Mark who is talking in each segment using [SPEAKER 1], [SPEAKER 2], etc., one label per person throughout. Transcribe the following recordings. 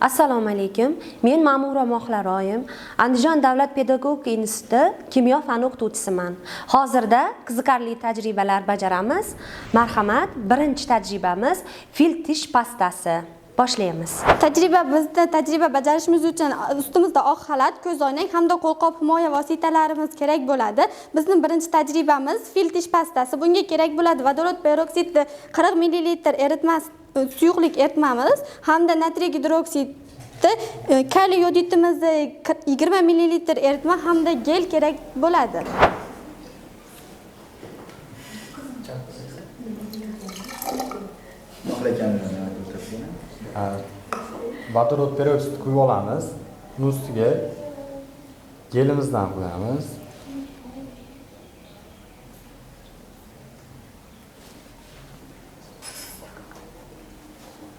[SPEAKER 1] Assalomu alaykum. Men Ma'mura Mohlaroyim, Andijon davlat pedagogika instituti kimyo fani o'qituvchisiman. Hozirda qiziqarli tajribalar bajaramiz. Marhamat, birinchi tajribamiz fil tish pastasi. Boshlaymiz.
[SPEAKER 2] Tajriba bajarishimiz uchun ustimizda oq xalat, ko'zoynak hamda qo'lqop himoya vositalarimiz kerak bo'ladi. Bizning birinchi tajribamiz fil tish pastasi. Bunga kerak bo'ladi vodorod peroksidni 40 ml eritmas suyuqlik eritmamiz hamda natriy gidroksidni kaliy yodidimizni 20 ml eritma hamda gel kerak bo'ladi.
[SPEAKER 3] Vodorod peroksid quyib olamiz. Uning ustiga gelimizdan qo'yamiz.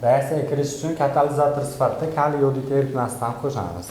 [SPEAKER 3] Reaksiyaga kirish uchun katalizator sifatida kaliy yodid eritmasidan qo'shamiz.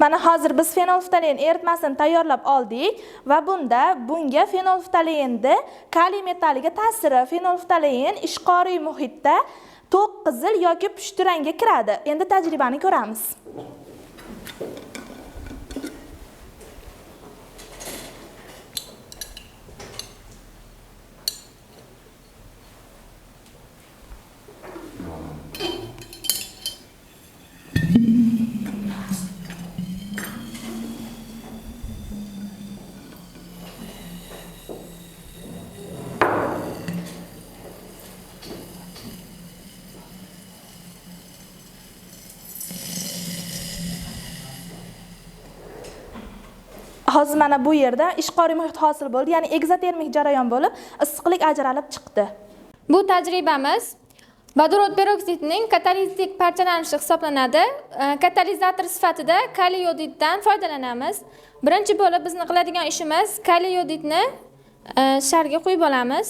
[SPEAKER 4] Mana hozir biz fenolftalein eritmasini tayyorlab oldik va bunga fenolftaleinde kaliy metalliga ta'siri. Fenolftalein ishqoriy muhitda to'q qizil yoki pushti rangga kiradi. Endi tajribani ko'ramiz. Hozir mana bu yerda ishqoriy muhit hosil bo'ldi, ya'ni egzotermik jarayon bo'lib, issiqlik ajralib chiqdi.
[SPEAKER 2] Bu tajribamiz vodorod peroksidning katalitik parchalanishi hisoblanadi. Katalizator sifatida kaliy yodiddan foydalanamiz. Birinchi bo'lib bizni qiladigan ishimiz kaliy yodidni sharga quyib olamiz.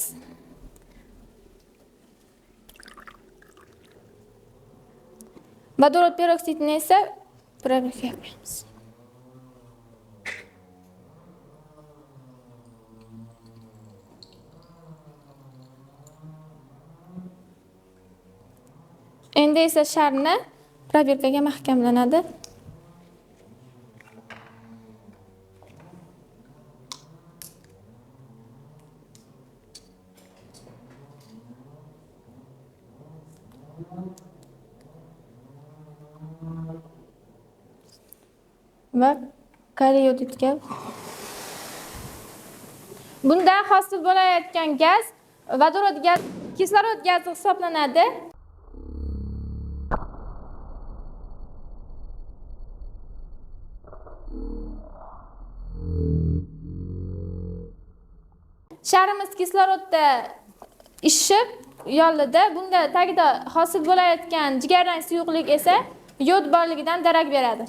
[SPEAKER 2] Vodorod peroksidni esa probirkaga qo'yamiz. Endi esa sharni probirkaga mahkamlanadi. Va kaliy yodidga bunda hosil bo'layotgan gaz vodorod gaz, kislorod gazi hisoblanadi. Sharimiz kislorodda ishib yollida. Bunda tagida hosil bo'layotgan jigarrang suyuqlik esa yod borligidan darak beradi.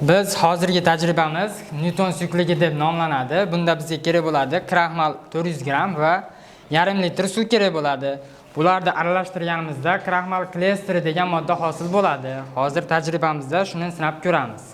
[SPEAKER 5] Biz hozirgi tajribamiz Newton suyuqligi deb nomlanadi. Bunda bizga kerak bo'ladi kraxmal 400 gram va yarim litr suv kerak bo'ladi. Bularni aralashtirganimizda kraxmal klesteri degan modda hosil bo'ladi. Hozir tajribamizda shuni sinab ko'ramiz.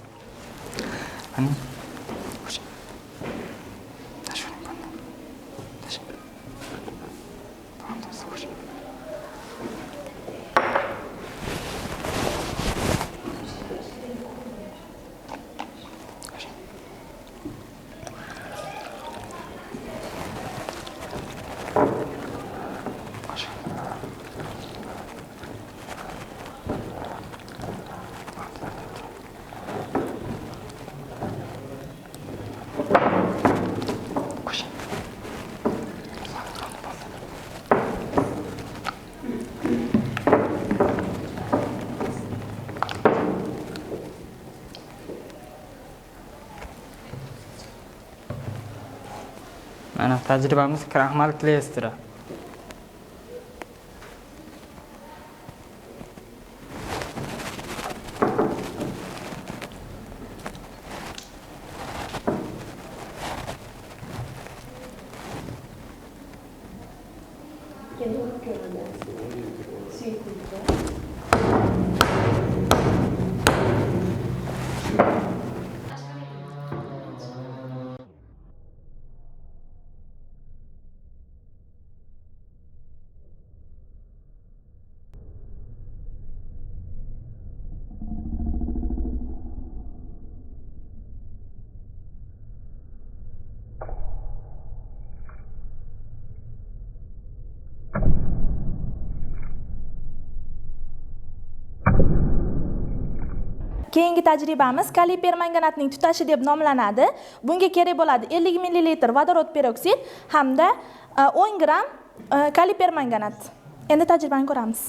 [SPEAKER 5] Mana tajribamiz kraxmal klesteri.
[SPEAKER 4] Keyingi tajribamiz kaliy permanganatning tutashi deb nomlanadi. Bunga kerak bo'ladi 50 ml vodorod peroksid hamda 10 gram kaliy permanganat. Endi tajribani ko'ramiz.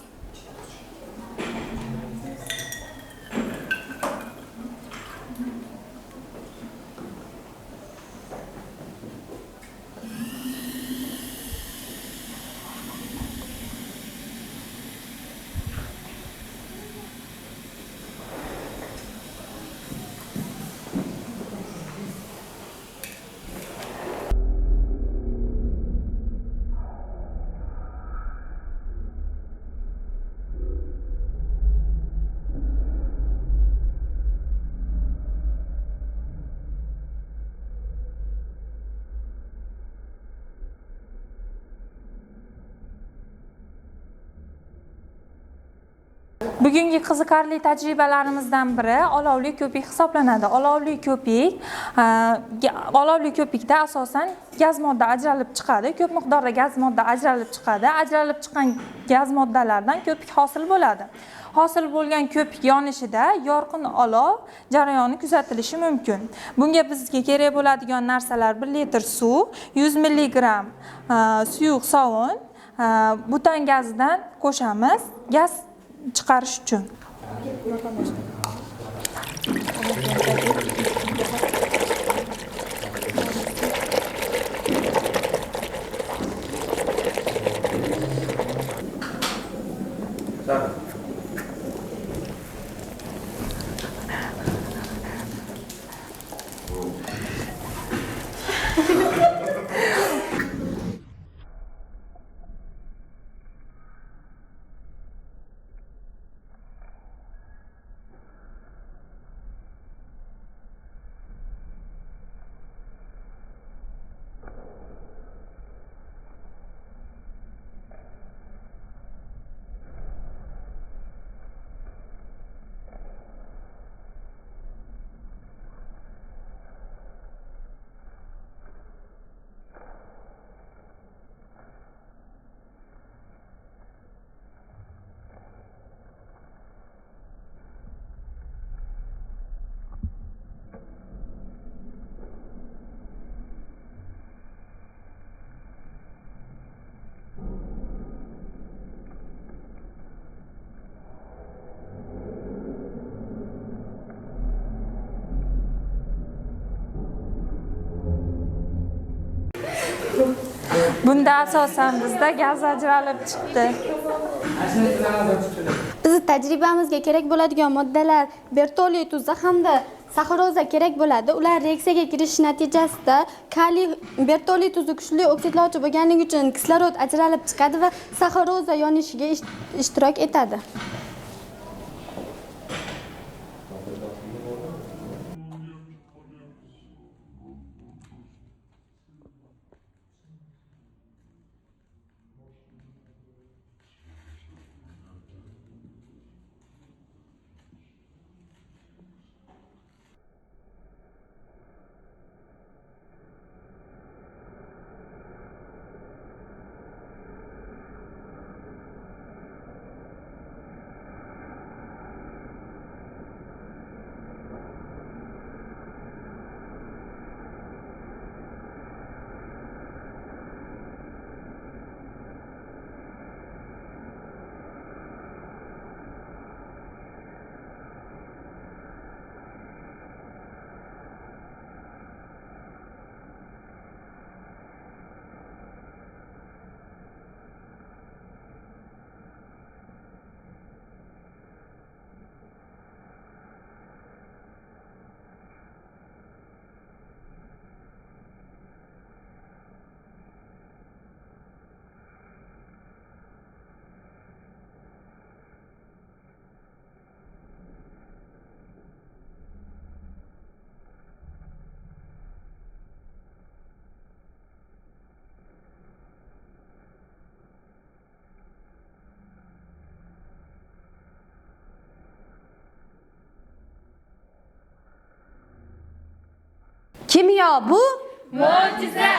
[SPEAKER 6] Bugungi qiziqarli tajribalarimizdan biri olovli ko'pik hisoblanadi. Olovli ko'pikda asosan gaz modda ajralib chiqadi, ko'p miqdorda gaz modda ajralib chiqadi. Ajralib chiqqan gaz moddalardan ko'pik hosil bo'ladi. Hosil bo'lgan ko'pik yonishida yorqin olov jarayoni kuzatilishi mumkin. Bunga bizga kerak bo'ladigan narsalar 1 litr suv, 100 mg suyuq sovun, butan gazidan qo'shamiz. Gaz chiqarish uchun. Bunda asosan bizda gaz ajralib chiqdi.
[SPEAKER 2] Bizni tajribamizga kerak bo'ladigan moddalar bertoliy tuzi hamda saxaroza kerak bo'ladi. Ular reaksiyaga kirishi natijasida kaliy bertoliy tuzi kuchli oksidlovchi bo'lganligi uchun kislorod ajralib chiqadi va saxaroza yonishiga ishtirok etadi.
[SPEAKER 1] Kimyo bu
[SPEAKER 4] mo'jiza.